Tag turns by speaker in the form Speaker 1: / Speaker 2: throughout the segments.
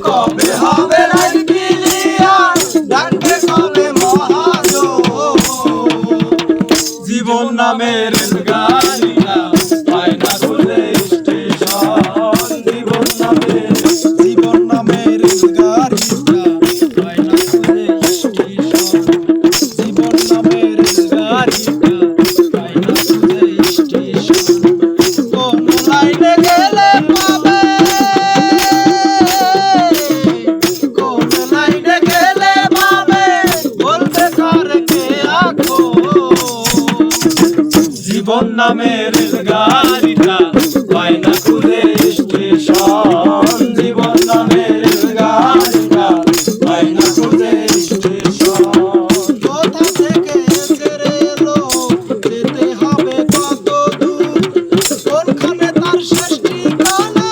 Speaker 1: কবে হবে line clear ডাকবে কবে মহাজন জীবন নামের রেলগাড়িটা পায় না খুলে স্টেশন জীবন নামের রেলগাড়িটা পায় না খুলে স্টেশন জীবন নামের রেলগাড়িটা পায় না খুলে স্টেশন কোন লাইনে গেলে পাবে কোন লাইনে গেলে পাবে বলতে পারে কে আখো জীবন নামের রেলগাড়িটা পায় না খুলে স্টেশন জীবন নামের রেলগাড়িটা পায় না খুলে স্টেশন কোথা থেকে ছেড়ে এলো যেতে হবে কত দূর কোনখানে তার শেষ ঠিকানা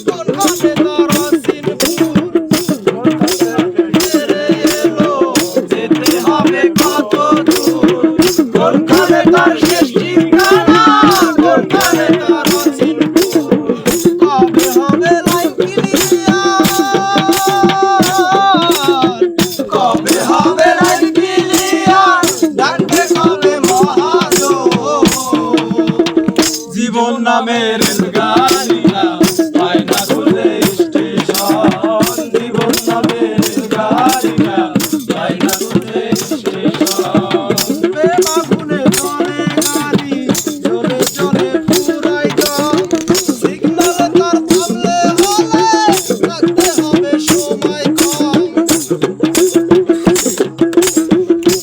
Speaker 1: কোনখানে তার অসীমপুর কোথা থেকে ছেড়ে এলো যেতে হবে কত দূর কোনখানে তার শেষ ঠিকানা কোনখানে তার অসীমপুর কবে হবে লাইন ক্লিয়ার কবে হবে লাইন ক্লিয়ার ডাকবে কবে মহাজন জীবন নামের রেলগাড়িটা পায় না খুলে স্টেশন জীবন নামের রেলগাড়িটা পায় না খুলে স্টেশন প্রেম আগুনে চলে গাড়ি জ্বলে জ্বলে ফুরাই দাও সিগন্যালে তার থামলে হলে রাখতে হবে সময় কম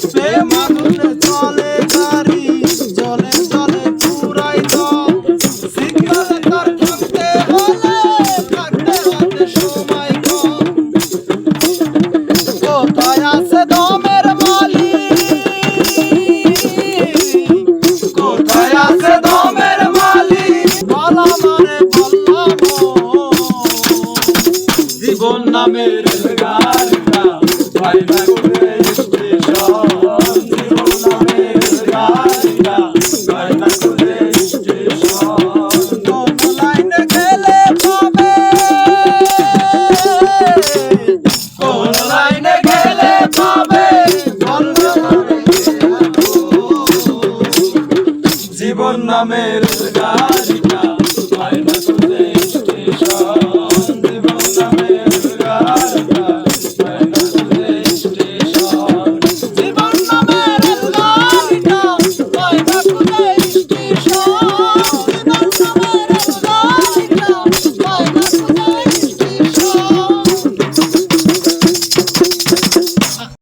Speaker 1: প্রেম আগুনে চলে গাড়ি জ্বলে জ্বলে ফুরাই দাও সিগন্যালে তার থামতে হলে রাখতে হবে সময় কম কোথায় আছে দমের মালিক কোথায় আছে দমের মালিক বলা মানে বললাম জীবন নামের রেলগাড়িটা পায় না খুলে